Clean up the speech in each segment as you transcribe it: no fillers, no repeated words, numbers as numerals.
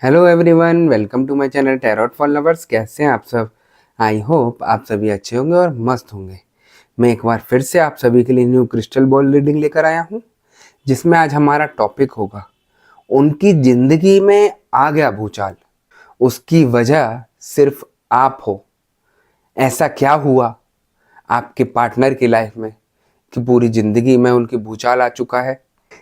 Hello everyone, welcome to my channel tarot for lovers. कैसे हैं आप सब? आई होप आप सभी अच्छे होंगे और मस्त होंगे। मैं एक बार फिर से आप सभी के लिए न्यू क्रिस्टल बॉल रीडिंग लेकर आया हूं, जिसमें आज हमारा टॉपिक होगा उनकी जिंदगी में आ गया भूचाल, उसकी वजह सिर्फ आप हो। ऐसा क्या हुआ आपके पार्टनर की लाइफ में कि पूरी जिंदगी में उनकी भूचाल आ चुका है?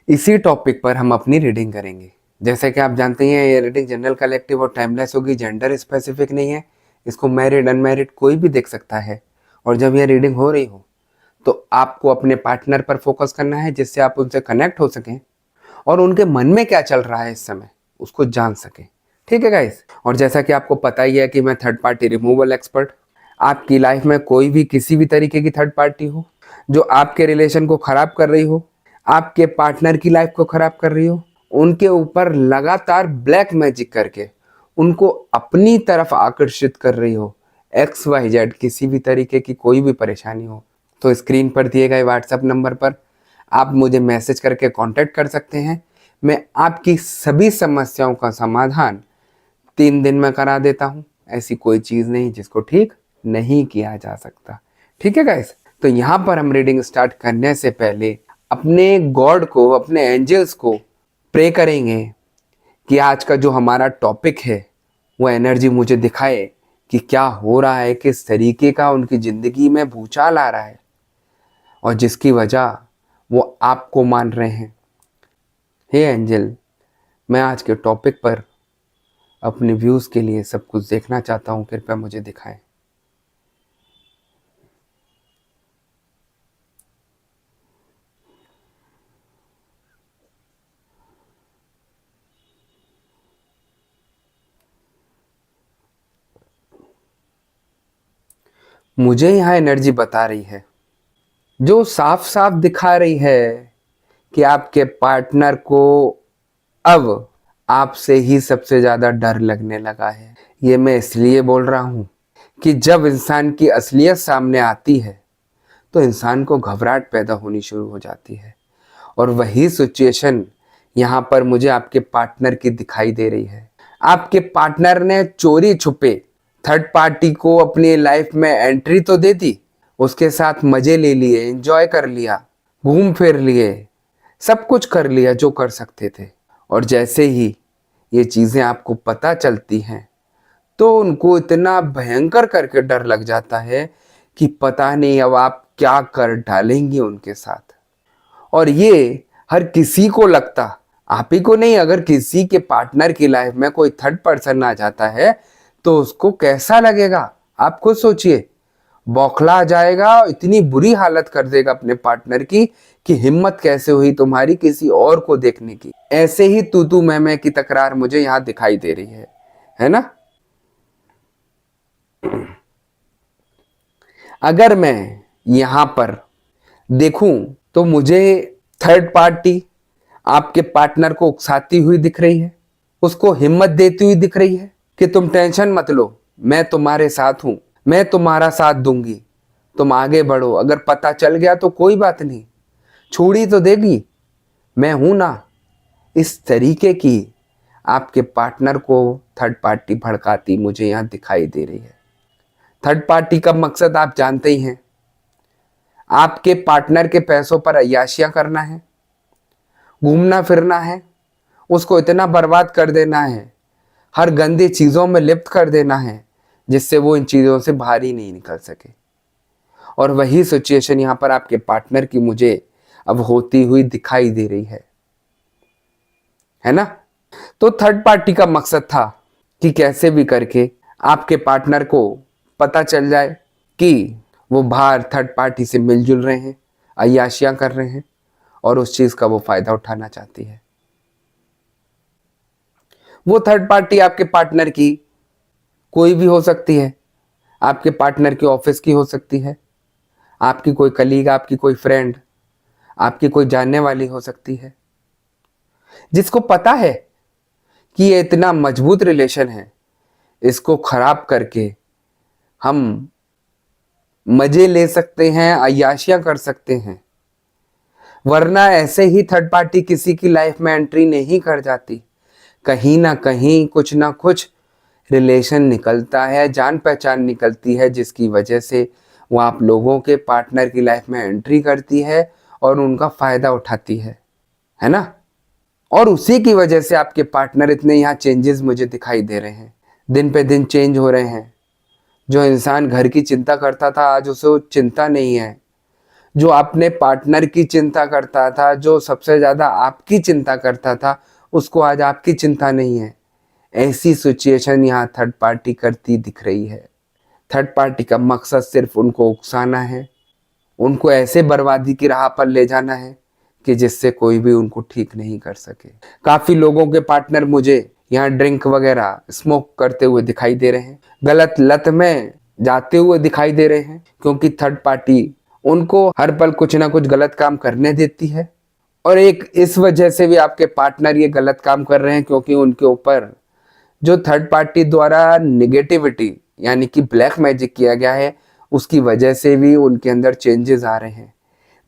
इसी टॉपिक पर हम अपनी रीडिंग करेंगे। जैसे कि आप जानते हैं, ये रीडिंग जनरल, कलेक्टिव और टाइमलेस होगी, जेंडर स्पेसिफिक नहीं है। इसको मैरिड अनमैरिड कोई भी देख सकता है। और जब ये रीडिंग हो रही हो तो आपको अपने पार्टनर पर फोकस करना है, जिससे आप उनसे कनेक्ट हो सकें और उनके मन में क्या चल रहा है इस समय उसको जान सकें। ठीक है गाइस? और जैसा कि आपको पता ही है कि मैं थर्ड पार्टी रिमूवल एक्सपर्ट। आपकी लाइफ में कोई भी किसी भी तरीके की थर्ड पार्टी हो जो आपके रिलेशन को खराब कर रही हो, आपके पार्टनर की लाइफ को खराब कर रही हो, उनके ऊपर लगातार ब्लैक मैजिक करके उनको अपनी तरफ आकर्षित कर रही हो, XYZ किसी भी तरीके की कोई भी परेशानी हो, तो स्क्रीन पर दिए गए व्हाट्सएप नंबर पर आप मुझे मैसेज करके कांटेक्ट कर सकते हैं। मैं आपकी सभी समस्याओं का समाधान 3 दिन में करा देता हूँ। ऐसी कोई चीज़ नहीं जिसको ठीक नहीं किया जा सकता। ठीक है गाइस? तो यहाँ पर हम रीडिंग स्टार्ट करने से पहले अपने गॉड को, अपने एंजल्स को प्रे करेंगे कि आज का जो हमारा टॉपिक है वो एनर्जी मुझे दिखाए कि क्या हो रहा है, किस तरीके का उनकी ज़िंदगी में भूचाल आ रहा है और जिसकी वजह वो आपको मान रहे हैं। हे एंजल, मैं आज के टॉपिक पर अपने व्यूज़ के लिए सब कुछ देखना चाहता हूँ, कृपया मुझे दिखाएं। मुझे यहाँ एनर्जी बता रही है, जो साफ साफ दिखा रही है कि आपके पार्टनर को अब आपसे ही सबसे ज़्यादा डर लगने लगा है। ये मैं इसलिए बोल रहा हूँ कि जब इंसान की असलियत सामने आती है तो इंसान को घबराहट पैदा होनी शुरू हो जाती है। और वही सिचुएशन यहाँ पर मुझे आपके पार्टनर की दिखाई दे रही है। आपके पार्टनर ने चोरी छुपे थर्ड पार्टी को अपनी लाइफ में एंट्री तो दे दी, उसके साथ मजे ले लिए, एंजॉय कर लिया, घूम फिर लिए, सब कुछ कर लिया जो कर सकते थे। और जैसे ही ये चीज़ें आपको पता चलती हैं तो उनको इतना भयंकर करके डर लग जाता है कि पता नहीं अब आप क्या कर डालेंगे उनके साथ। और ये हर किसी को लगता, आप ही को नहीं, अगर किसी के पार्टनर की लाइफ में कोई थर्ड पर्सन आ जाता है तो उसको कैसा लगेगा आप खुद सोचिए। बौखला जाएगा, इतनी बुरी हालत कर देगा अपने पार्टनर की कि हिम्मत कैसे हुई तुम्हारी किसी और को देखने की। ऐसे ही तू मैं की तकरार मुझे यहाँ दिखाई दे रही है ना? अगर मैं यहाँ पर देखूं तो मुझे थर्ड पार्टी आपके पार्टनर को उकसाती हुई दिख रही है, उसको हिम्मत देती हुई दिख रही है कि तुम टेंशन मत लो, मैं तुम्हारे साथ हूं, मैं तुम्हारा साथ दूंगी, तुम आगे बढ़ो, अगर पता चल गया तो कोई बात नहीं, छोड़ी तो देगी, मैं हूं ना। इस तरीके की आपके पार्टनर को थर्ड पार्टी भड़काती मुझे यहां दिखाई दे रही है। थर्ड पार्टी का मकसद आप जानते ही हैं, आपके पार्टनर के पैसों पर अय्याशियां करना है, घूमना फिरना है, उसको इतना बर्बाद कर देना है, हर गंदी चीज़ों में लिप्त कर देना है जिससे वो इन चीज़ों से बाहर ही नहीं निकल सके। और वही सिचुएशन यहाँ पर आपके पार्टनर की मुझे अब होती हुई दिखाई दे रही है ना? तो थर्ड पार्टी का मकसद था कि कैसे भी करके आपके पार्टनर को पता चल जाए कि वो बाहर थर्ड पार्टी से मिलजुल रहे हैं, अय्याशियां कर रहे हैं और उस चीज़ का वो फायदा उठाना चाहती है। वो थर्ड पार्टी आपके पार्टनर की कोई भी हो सकती है, आपके पार्टनर के ऑफिस की हो सकती है, आपकी कोई कलीग, आपकी कोई फ्रेंड, आपकी कोई जानने वाली हो सकती है, जिसको पता है कि ये इतना मजबूत रिलेशन है, इसको खराब करके हम मजे ले सकते हैं, अय्याशियां कर सकते हैं। वरना ऐसे ही थर्ड पार्टी किसी की लाइफ में एंट्री नहीं कर जाती। कहीं ना कहीं कुछ ना कुछ रिलेशन निकलता है, जान पहचान निकलती है, जिसकी वजह से वो आप लोगों के पार्टनर की लाइफ में एंट्री करती है और उनका फ़ायदा उठाती है ना। और उसी की वजह से आपके पार्टनर इतने यहाँ चेंजेस मुझे दिखाई दे रहे हैं, दिन पे दिन चेंज हो रहे हैं। जो इंसान घर की चिंता करता था आज उसे वो चिंता नहीं है। जो अपने पार्टनर की चिंता करता था, जो सबसे ज़्यादा आपकी चिंता करता था, उसको आज आपकी चिंता नहीं है। ऐसी सिचुएशन यहाँ थर्ड पार्टी करती दिख रही है। थर्ड पार्टी का मकसद सिर्फ उनको उकसाना है, उनको ऐसे बर्बादी की राह पर ले जाना है कि जिससे कोई भी उनको ठीक नहीं कर सके। काफ़ी लोगों के पार्टनर मुझे यहाँ ड्रिंक वगैरह स्मोक करते हुए दिखाई दे रहे हैं, गलत लत में जाते हुए दिखाई दे रहे हैं, क्योंकि थर्ड पार्टी उनको हर पल कुछ ना कुछ गलत काम करने देती है। और एक इस वजह से भी आपके पार्टनर ये गलत काम कर रहे हैं क्योंकि उनके ऊपर जो थर्ड पार्टी द्वारा निगेटिविटी यानी कि ब्लैक मैजिक किया गया है, उसकी वजह से भी उनके अंदर चेंजेस आ रहे हैं।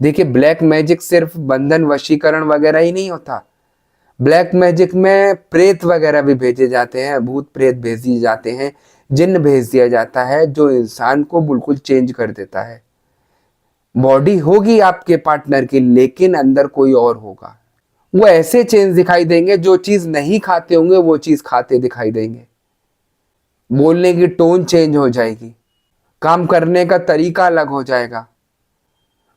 देखिए, ब्लैक मैजिक सिर्फ बंधन वशीकरण वगैरह ही नहीं होता। ब्लैक मैजिक में प्रेत वगैरह भी भेजे जाते हैं, भूत प्रेत भेज दिए जाते हैं, जिन्न भेज दिया जाता है, जो इंसान को बिल्कुल चेंज कर देता है। बॉडी होगी आपके पार्टनर की, लेकिन अंदर कोई और होगा। वो ऐसे चेंज दिखाई देंगे, जो चीज नहीं खाते होंगे वो चीज खाते दिखाई देंगे। बोलने की टोन चेंज हो जाएगी, काम करने का तरीका अलग हो जाएगा,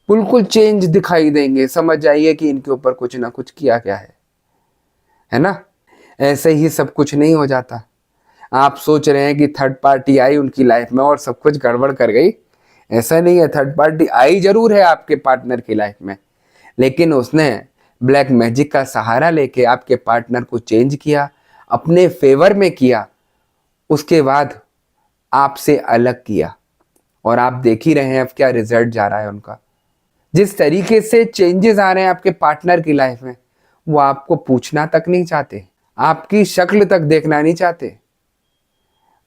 बिल्कुल चेंज दिखाई देंगे। समझ जाइए कि इनके ऊपर कुछ ना कुछ किया गया है ना। ऐसे ही सब कुछ नहीं हो जाता। आप सोच रहे हैं कि थर्ड पार्टी आई उनकी लाइफ में और सब कुछ गड़बड़ कर गई, ऐसा नहीं है। थर्ड पार्टी आई जरूर है आपके पार्टनर की लाइफ में, लेकिन उसने ब्लैक मैजिक का सहारा लेके आपके पार्टनर को चेंज किया, अपने फेवर में किया, उसके बाद आपसे अलग किया। और आप देख ही रहे हैं अब क्या रिजल्ट जा रहा है उनका। जिस तरीके से चेंजेस आ रहे हैं आपके पार्टनर की लाइफ में, वो आपको पूछना तक नहीं चाहते, आपकी शक्ल तक देखना नहीं चाहते।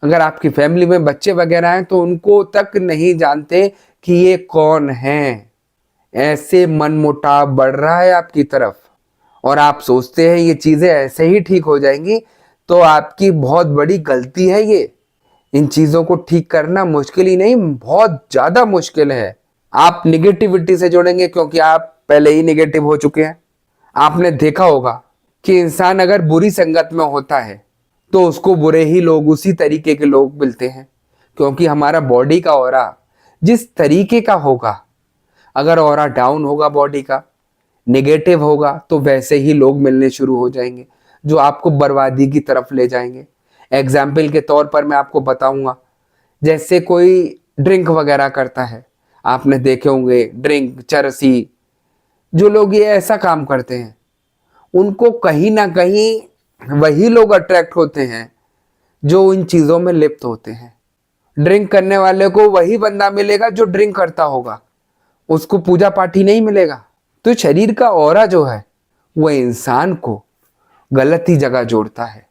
अगर आपकी फैमिली में बच्चे वगैरह हैं तो उनको तक नहीं जानते कि ये कौन है। ऐसे मनमुटाव बढ़ रहा है आपकी तरफ और आप सोचते हैं ये चीजें ऐसे ही ठीक हो जाएंगी, तो आपकी बहुत बड़ी गलती है ये। इन चीजों को ठीक करना मुश्किल ही नहीं, बहुत ज्यादा मुश्किल है। आप निगेटिविटी से जुड़ेंगे क्योंकि आप पहले ही निगेटिव हो चुके हैं। आपने देखा होगा कि इंसान अगर बुरी संगत में होता है तो उसको बुरे ही लोग, उसी तरीके के लोग मिलते हैं, क्योंकि हमारा बॉडी का ऑरा जिस तरीके का होगा, अगर ऑरा डाउन होगा, बॉडी का नेगेटिव होगा, तो वैसे ही लोग मिलने शुरू हो जाएंगे जो आपको बर्बादी की तरफ ले जाएंगे। एग्जाम्पल के तौर पर मैं आपको बताऊंगा, जैसे कोई ड्रिंक वगैरह करता है, आपने देखे होंगे ड्रिंक, चरसी, जो लोग ये ऐसा काम करते हैं, उनको कहीं ना कहीं वही लोग अट्रैक्ट होते हैं जो इन चीजों में लिप्त होते हैं। ड्रिंक करने वाले को वही बंदा मिलेगा जो ड्रिंक करता होगा, उसको पूजा पाठ ही नहीं मिलेगा। तो शरीर का ऑरा जो है वो इंसान को गलत ही जगह जोड़ता है।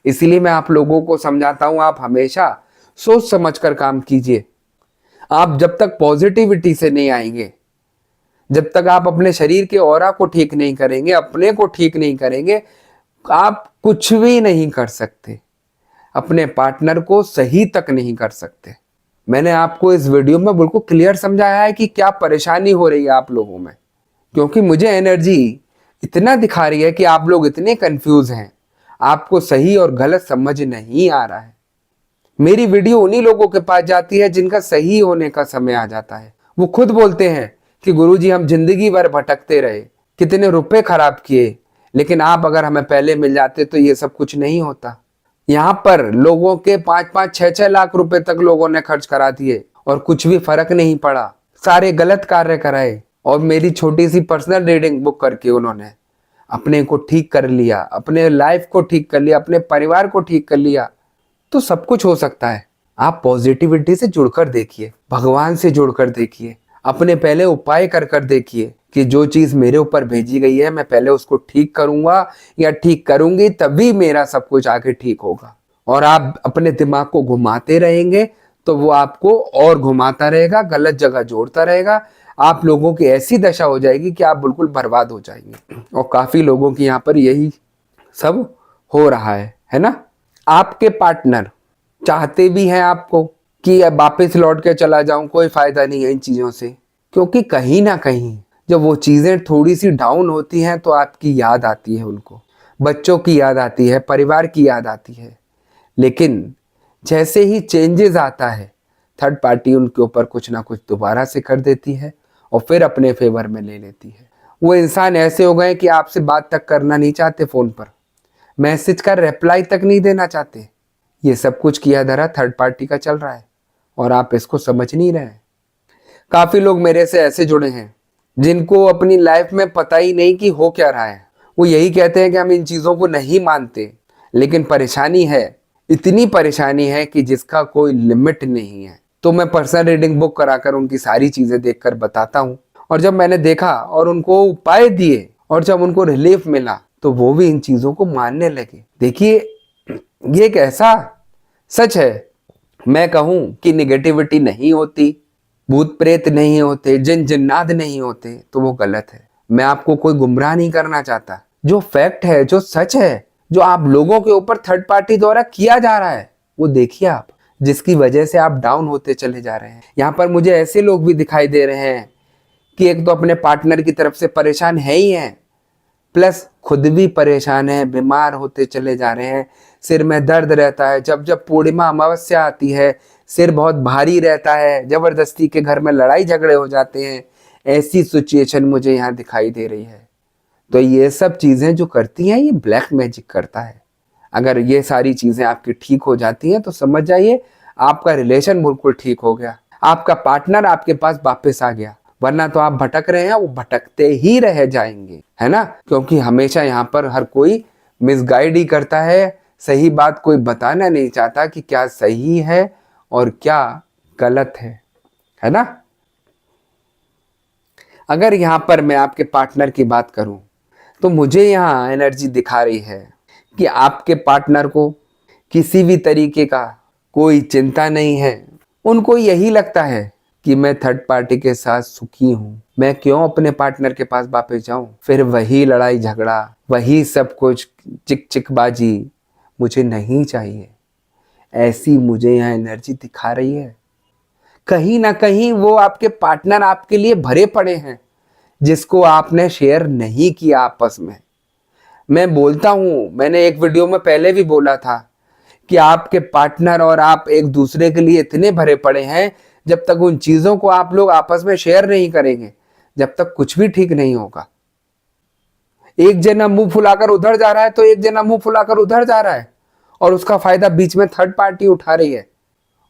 इसीलिए मैं आप लोगों को समझाता हूं, आप हमेशा सोच समझकर काम कीजिए। आप जब तक पॉजिटिविटी से नहीं आएंगे, जब तक आप अपने शरीर के ऑरा को ठीक नहीं करेंगे, अपने को ठीक नहीं करेंगे, आप कुछ भी नहीं कर सकते, अपने पार्टनर को सही तक नहीं कर सकते। मैंने आपको इस वीडियो में बिल्कुल क्लियर समझाया है कि क्या परेशानी हो रही है आप लोगों में, क्योंकि मुझे एनर्जी इतना दिखा रही है कि आप लोग इतने कंफ्यूज हैं, आपको सही और गलत समझ नहीं आ रहा है। मेरी वीडियो उन्हीं लोगों के पास जाती है जिनका सही होने का समय आ जाता है। वो खुद बोलते हैं कि गुरुजी हम जिंदगी भर भटकते रहे, कितने रुपए खराब किए, लेकिन आप अगर हमें पहले मिल जाते तो ये सब कुछ नहीं होता। यहाँ पर लोगों के 5-5, 6-6 लाख रुपए तक लोगों ने खर्च करा दिए और कुछ भी फर्क नहीं पड़ा, सारे गलत कार्य कराए। और मेरी छोटी सी पर्सनल रीडिंग बुक करके उन्होंने अपने को ठीक कर लिया, अपने लाइफ को ठीक कर लिया, अपने परिवार को ठीक कर लिया। तो सब कुछ हो सकता है। आप पॉजिटिविटी से जुड़कर देखिए, भगवान से जुड़कर देखिए, अपने पहले उपाय कर कर देखिए कि जो चीज मेरे ऊपर भेजी गई है मैं पहले उसको ठीक करूंगा या ठीक करूंगी, तभी मेरा सब कुछ आगे ठीक होगा। और आप अपने दिमाग को घुमाते रहेंगे तो वो आपको और घुमाता रहेगा, गलत जगह जोड़ता रहेगा। आप लोगों की ऐसी दशा हो जाएगी कि आप बिल्कुल बर्बाद हो जाएंगे। और काफी लोगों की यहाँ पर यही सब हो रहा है ना। आपके पार्टनर चाहते भी हैं आपको कि अब वापस लौट के चला जाऊं, कोई फायदा नहीं है इन चीजों से, क्योंकि कहीं ना कहीं जब वो चीजें थोड़ी सी डाउन होती हैं तो आपकी याद आती है उनको, बच्चों की याद आती है, परिवार की याद आती है। लेकिन जैसे ही चेंजेस आता है, थर्ड पार्टी उनके ऊपर कुछ ना कुछ दोबारा से कर देती है और फिर अपने फेवर में ले लेती है। वो इंसान ऐसे हो गए कि आपसे बात तक करना नहीं चाहते, फोन पर मैसेज का रिप्लाई तक नहीं देना चाहते। ये सब कुछ किया धरा थर्ड पार्टी का चल रहा है और आप इसको समझ नहीं रहे हैं। काफी लोग मेरे से ऐसे जुड़े हैं जिनको अपनी लाइफ में पता ही नहीं कि हो क्या रहा है। वो यही कहते हैं कि हम इन चीजों को नहीं मानते, लेकिन परेशानी है, इतनी परेशानी है कि जिसका कोई लिमिट नहीं है। तो मैं पर्सनल रीडिंग बुक कराकर उनकी सारी चीजें देखकर बताता हूँ, और जब मैंने देखा और उनको उपाय दिए और जब उनको रिलीफ मिला तो वो भी इन चीजों को मानने लगे। देखिए, ये एक ऐसा सच है, मैं कहूं कि निगेटिविटी नहीं होती, भूत प्रेत नहीं होते, जिन जिन्नात नहीं होते, तो वो गलत है। मैं आपको कोई गुमराह नहीं करना चाहता। जो फैक्ट है, जो सच है, जो आप लोगों के ऊपर थर्ड पार्टी द्वारा किया जा रहा है, वो देखिए आप, जिसकी वजह से आप डाउन होते चले जा रहे हैं। यहाँ पर मुझे ऐसे लोग भी दिखाई दे रहे हैं कि एक तो अपने पार्टनर की तरफ से परेशान है ही है, प्लस खुद भी परेशान है, बीमार होते चले जा रहे हैं, सिर में दर्द रहता है, जब जब पूर्णिमा अमावस्या आती है सिर बहुत भारी रहता है, जबरदस्ती के घर में लड़ाई झगड़े हो जाते हैं। ऐसी सिचुएशन मुझे यहाँ दिखाई दे रही है। तो ये सब चीजें जो करती हैं, ये ब्लैक मैजिक करता है। अगर ये सारी चीजें आपकी ठीक हो जाती हैं तो समझ जाइए आपका रिलेशन बिल्कुल ठीक हो गया, आपका पार्टनर आपके पास वापस आ गया। वरना तो आप भटक रहे हैं, वो भटकते ही रह जाएंगे, है ना। क्योंकि हमेशा यहाँ पर हर कोई मिसगाइड ही करता है, सही बात कोई बताना नहीं चाहता कि क्या सही है और क्या गलत है ना। अगर यहाँ पर मैं आपके पार्टनर की बात करूं तो मुझे यहाँ एनर्जी दिखा रही है कि आपके पार्टनर को किसी भी तरीके का कोई चिंता नहीं है। उनको यही लगता है कि मैं थर्ड पार्टी के साथ सुखी हूँ, मैं क्यों अपने पार्टनर के पास वापस जाऊं, फिर वही लड़ाई झगड़ा, वही सब कुछ चिक चिकबाजी मुझे नहीं चाहिए। ऐसी मुझे यहाँ एनर्जी दिखा रही है। कहीं ना कहीं वो आपके पार्टनर आपके लिए भरे पड़े हैं, जिसको आपने शेयर नहीं किया आपस में। मैं बोलता हूं, मैंने एक वीडियो में पहले भी बोला था कि आपके पार्टनर और आप एक दूसरे के लिए इतने भरे पड़े हैं, जब तक उन चीजों को आप लोग आपस में शेयर नहीं करेंगे, जब तक कुछ भी ठीक नहीं होगा। एक जना मुंह फुलाकर उधर जा रहा है तो एक जना मुंह फुलाकर उधर जा रहा है, और उसका फायदा बीच में थर्ड पार्टी उठा रही है,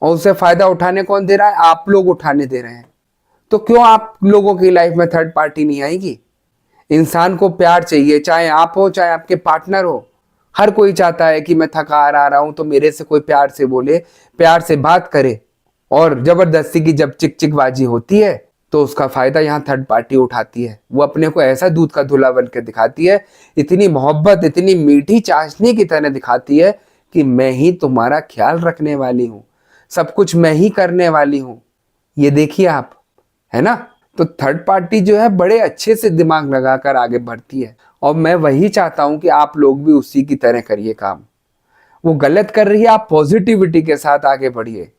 और उससे फायदा उठाने कौन दे रहा है? आप लोग उठाने दे रहे हैं। तो क्यों आप लोगों की लाइफ में थर्ड पार्टी नहीं आएगी? इंसान को प्यार चाहिए, चाहे आप हो चाहे आपके पार्टनर हो। हर कोई चाहता है कि मैं थका आ रहा हूं तो मेरे से कोई प्यार से बोले, प्यार से बात करे। और जबरदस्ती की जब चिक चिकबाजी होती है तो उसका फायदा यहाँ थर्ड पार्टी उठाती है। वो अपने को ऐसा दूध का धुला बन के दिखाती है, इतनी मोहब्बत, इतनी मीठी चाशनी की तरह दिखाती है कि मैं ही तुम्हारा ख्याल रखने वाली हूँ, सब कुछ मैं ही करने वाली हूँ। ये देखिए आप, है ना। तो थर्ड पार्टी जो है बड़े अच्छे से दिमाग लगाकर आगे बढ़ती है, और मैं वही चाहता हूं कि आप लोग भी उसी की तरह करिए काम। वो गलत कर रही है, आप पॉजिटिविटी के साथ आगे बढ़िए।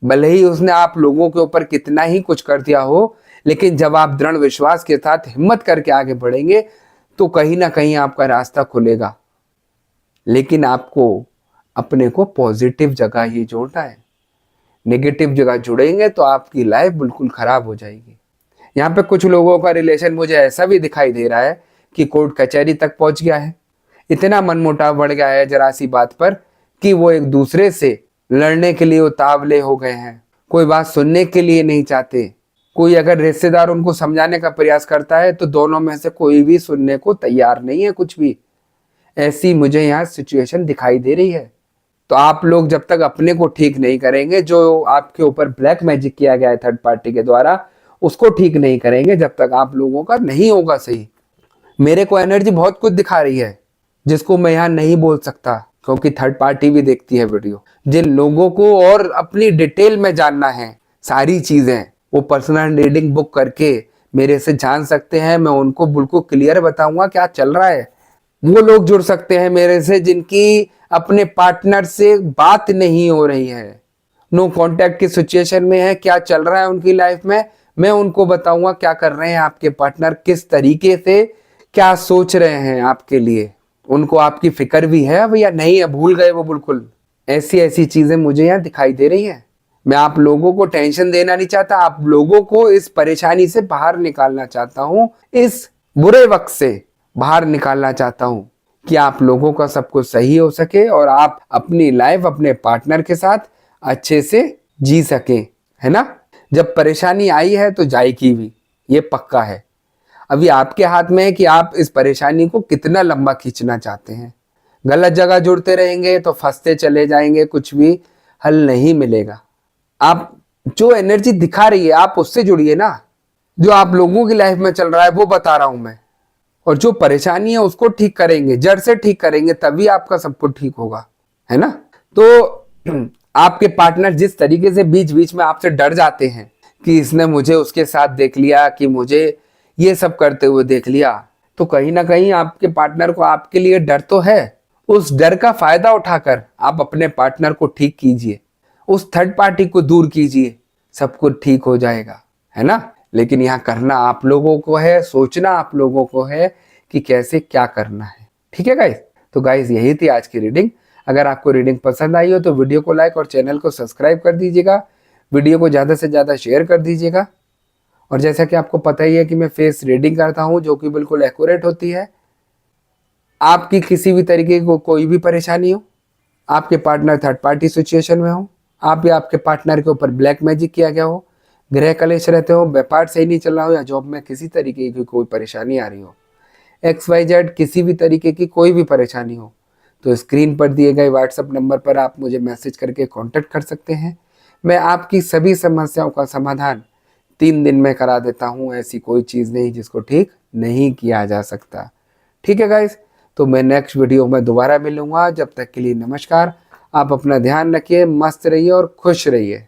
भले ही उसने आप लोगों के ऊपर कितना ही कुछ कर दिया हो, लेकिन जब आप दृढ़ विश्वास के साथ हिम्मत करके आगे बढ़ेंगे तो कहीं ना कहीं आपका रास्ता खुलेगा। लेकिन आपको अपने को पॉजिटिव जगह ही जोड़ना है। नेगेटिव जगह जुड़ेंगे तो आपकी लाइफ बिल्कुल खराब हो जाएगी। यहाँ पे कुछ लोगों का रिलेशन मुझे ऐसा भी दिखाई दे रहा है कि कोर्ट कचहरी तक पहुंच गया है। इतना मनमुटाव बढ़ गया है जरा सी बात पर कि वो एक दूसरे से लड़ने के लिए उतावले हो गए हैं, कोई बात सुनने के लिए नहीं चाहते। कोई अगर रिश्तेदार उनको समझाने का प्रयास करता है तो दोनों में से कोई भी सुनने को तैयार नहीं है कुछ भी। ऐसी मुझे यहाँ सिचुएशन दिखाई दे रही है। तो आप लोग जब तक अपने को ठीक नहीं करेंगे, जो आपके ऊपर ब्लैक मैजिक किया गया है थर्ड पार्टी के द्वारा, उसको ठीक नहीं करेंगे, जब तक आप लोगों का नहीं होगा सही। मेरे को एनर्जी बहुत कुछ दिखा रही है जिसको मैं यहाँ नहीं बोल सकता, क्योंकि थर्ड पार्टी भी देखती है वीडियो। जिन लोगों को और अपनी डिटेल में जानना है सारी चीजें, वो पर्सनल रीडिंग बुक करके मेरे से जान सकते हैं। मैं उनको बिल्कुल क्लियर बताऊंगा क्या चल रहा है। वो लोग जुड़ सकते हैं मेरे से जिनकी अपने पार्टनर से बात नहीं हो रही है, नो कांटेक्ट की सिचुएशन में है, क्या चल रहा है उनकी लाइफ में। मैं उनको बताऊंगा क्या कर रहे हैं आपके पार्टनर, किस तरीके से क्या सोच रहे हैं आपके लिए, उनको आपकी फिक्र भी है अब या नहीं है, भूल गए वो बिल्कुल। ऐसी ऐसी चीजें मुझे यहाँ दिखाई दे रही हैं। मैं आप लोगों को टेंशन देना नहीं चाहता, आप लोगों को इस परेशानी से बाहर निकालना चाहता हूं, इस बुरे वक्त से बाहर निकालना चाहता हूं कि आप लोगों का सब कुछ सही हो सके और आप अपनी लाइफ अपने पार्टनर के साथ अच्छे से जी सके, है ना। जब परेशानी आई है तो जाएगी भी, ये पक्का है। अभी आपके हाथ में है कि आप इस परेशानी को कितना लंबा खींचना चाहते हैं। गलत जगह जुड़ते रहेंगे तो फंसते चले जाएंगे, कुछ भी हल नहीं मिलेगा। आप जो एनर्जी दिखा रही है आप उससे जुड़िए ना, जो आप लोगों की लाइफ में चल रहा है वो बता रहा हूं मैं। और जो परेशानी है उसको ठीक करेंगे, जड़ से ठीक करेंगे, तभी आपका सब कुछ ठीक होगा, है ना। तो आपके पार्टनर जिस तरीके से बीच बीच में आपसे डर जाते हैं कि इसने मुझे उसके साथ देख लिया, कि मुझे ये सब करते हुए देख लिया, तो कहीं ना कहीं आपके पार्टनर को आपके लिए डर तो है। उस डर का फायदा उठाकर आप अपने पार्टनर को ठीक कीजिए, उस थर्ड पार्टी को दूर कीजिए, सब कुछ ठीक हो जाएगा, है ना। लेकिन यहाँ करना आप लोगों को है, सोचना आप लोगों को है कि कैसे क्या करना है। ठीक है गाइस, तो गाइस यही थी आज की रीडिंग। अगर आपको रीडिंग पसंद आई हो तो वीडियो को लाइक और चैनल को सब्सक्राइब कर दीजिएगा, वीडियो को ज़्यादा से ज़्यादा शेयर कर दीजिएगा। और जैसा कि आपको पता ही है कि मैं फेस रीडिंग करता हूँ जो कि बिल्कुल एक्यूरेट होती है। आपकी किसी भी तरीके को कोई भी परेशानी हो, आपके पार्टनर थर्ड पार्टी सिचुएशन में हो, आप या आपके पार्टनर के ऊपर ब्लैक मैजिक किया गया हो, गृह कलेश रहते हो, व्यापार सही नहीं चल रहा हो, या जॉब में किसी तरीके की कोई परेशानी आ रही हो, XYZ किसी भी तरीके की कोई भी परेशानी हो, तो स्क्रीन पर दिए गए व्हाट्सएप नंबर पर आप मुझे मैसेज करके कांटेक्ट कर सकते हैं। मैं आपकी सभी समस्याओं का समाधान 3 दिन में करा देता हूँ। ऐसी कोई चीज़ नहीं जिसको ठीक नहीं किया जा सकता। ठीक है गाइस, तो मैं नेक्स्ट वीडियो में दोबारा मिलूंगा। जब तक के लिए नमस्कार। आप अपना ध्यान रखिए, मस्त रहिए और खुश रहिए।